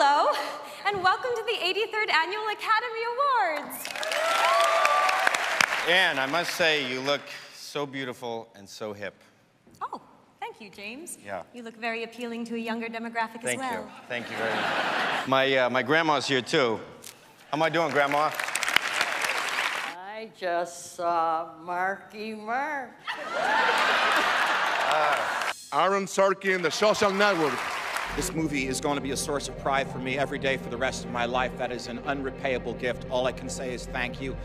Hello, and welcome to the 83rd Annual Academy Awards. Anne, I must say, you look so beautiful and so hip. Oh, thank you, James. Yeah. You look very appealing to a younger demographic as well. Thank you. Thank you very much. My grandma's here, too. How am I doing, Grandma? I just saw Marky Mark. Aaron Sorkin, The Social Network. This movie is going to be a source of pride for me every day for the rest of my life. That is an unrepayable gift. All I can say is thank you.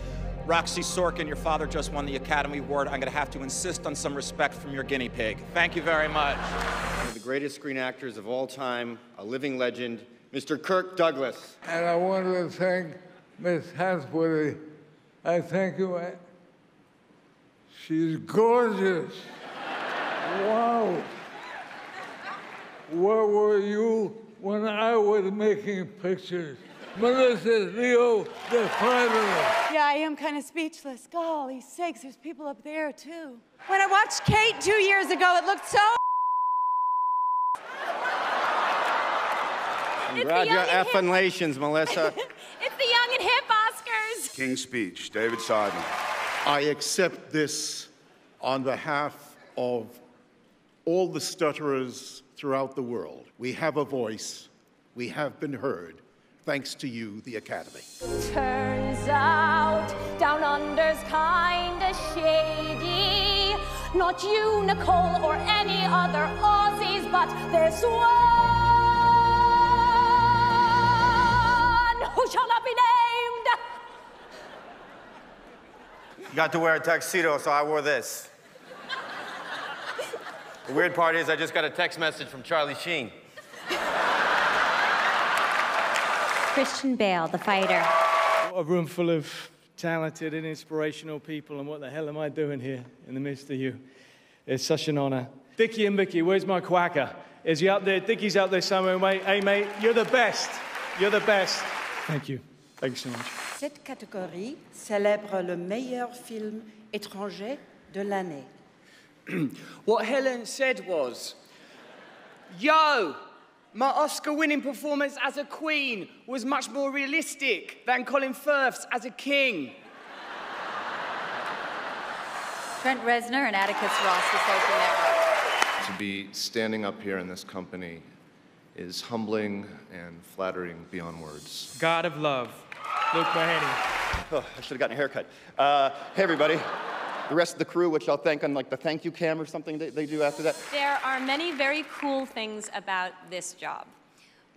Roxy Sorkin, your father just won the Academy Award. I'm going to have to insist on some respect from your guinea pig. Thank you very much. One of the greatest screen actors of all time, a living legend, Mr. Kirk Douglas. And I want to thank Miss Hasworthy. I thank you. She's gorgeous. Wow. Where were you when I was making pictures? Melissa, Leo, the fighter. Yeah, I am kind of speechless. Golly sakes, there's people up there, too. When I watched Kate 2 years ago, it looked so... Congratulations, Melissa. It's the Young and Hip Oscars. King's Speech, David Seiden. I accept this on behalf of all the stutterers throughout the world. We have a voice. We have been heard. Thanks to you, the Academy. Turns out Down Under's kinda shady. Not you, Nicole, or any other Aussies, but this one who shall not be named. You got to wear a tuxedo, so I wore this. The weird part is I just got a text message from Charlie Sheen. Christian Bale, the fighter. A room full of talented and inspirational people, and what the hell am I doing here in the midst of you? It's such an honor. Dickie and Mickey, where's my quacker? Is he up there? Dickie's up there somewhere, mate. Hey, mate, you're the best. You're the best. Thank you. Thank you so much. Cette catégorie célèbre le meilleur film étranger de l'année. What Helen said was, yo, my Oscar-winning performance as a queen was much more realistic than Colin Firth's as a king. Trent Reznor and Atticus Ross, the Social Network. To be standing up here in this company is humbling and flattering beyond words. God of love, Luke Mahaney. Oh, I should have gotten a haircut. Hey, everybody. The rest of the crew, which I'll thank on like the thank you cam or something they do after that. There are many very cool things about this job.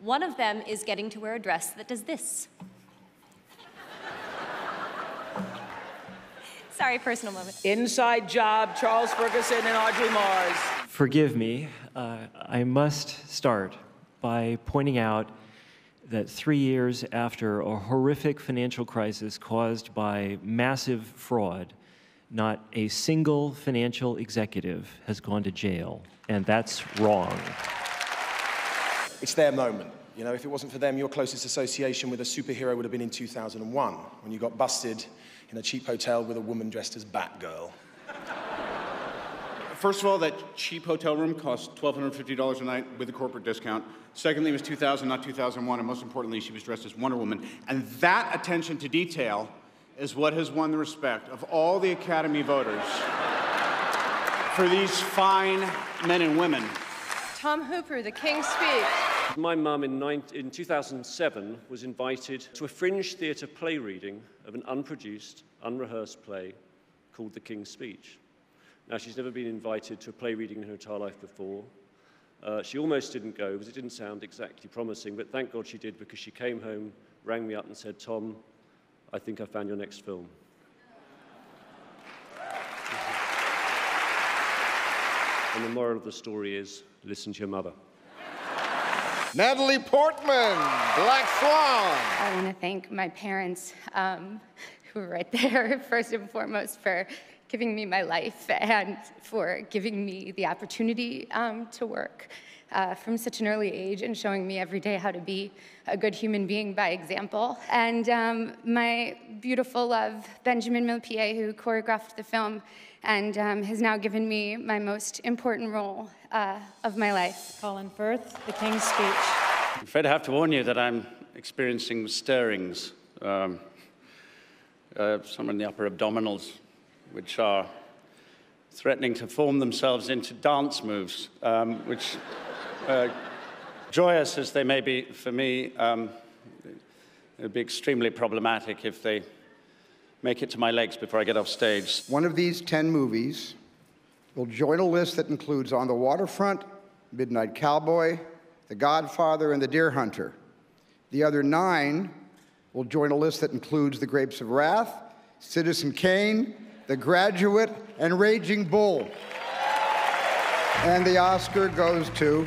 One of them is getting to wear a dress that does this. Sorry, personal moment. Inside job, Charles Ferguson and Audrey Mars. Forgive me, I must start by pointing out that 3 years after a horrific financial crisis caused by massive fraud, not a single financial executive has gone to jail, and that's wrong. It's their moment. You know, if it wasn't for them, your closest association with a superhero would have been in 2001, when you got busted in a cheap hotel with a woman dressed as Batgirl. First of all, that cheap hotel room cost $1,250 a night with a corporate discount. Secondly, it was 2000, not 2001, and most importantly, she was dressed as Wonder Woman. And that attention to detail is what has won the respect of all the Academy voters for these fine men and women. Tom Hooper, The King's Speech. My mum in 2007 was invited to a fringe theatre play reading of an unproduced, unrehearsed play called The King's Speech. Now, she's never been invited to a play reading in her entire life before. She almost didn't go because it didn't sound exactly promising, but thank God she did, because she came home, rang me up and said, Tom, I think I found your next film. And the moral of the story is, listen to your mother. Natalie Portman, Black Swan. I want to thank my parents, who were right there, first and foremost, for giving me my life and for giving me the opportunity to work from such an early age and showing me every day how to be a good human being by example. And my beautiful love, Benjamin Millepied, who choreographed the film and has now given me my most important role of my life. Colin Firth, The King's Speech. I'm afraid I have to warn you that I'm experiencing stirrings, somewhere in the upper abdominals, which are threatening to form themselves into dance moves, which, joyous as they may be for me, it would be extremely problematic if they make it to my legs before I get off stage. One of these 10 movies will join a list that includes On the Waterfront, Midnight Cowboy, The Godfather, and The Deer Hunter. The other 9 will join a list that includes The Grapes of Wrath, Citizen Kane, The Graduate, and Raging Bull. And the Oscar goes to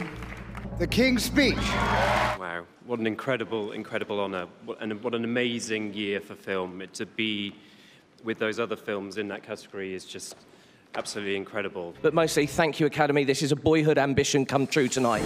The King's Speech. Wow, what an incredible, incredible honor. What an amazing year for film. To be with those other films in that category is just absolutely incredible. But mostly, thank you, Academy. This is a boyhood ambition come true tonight.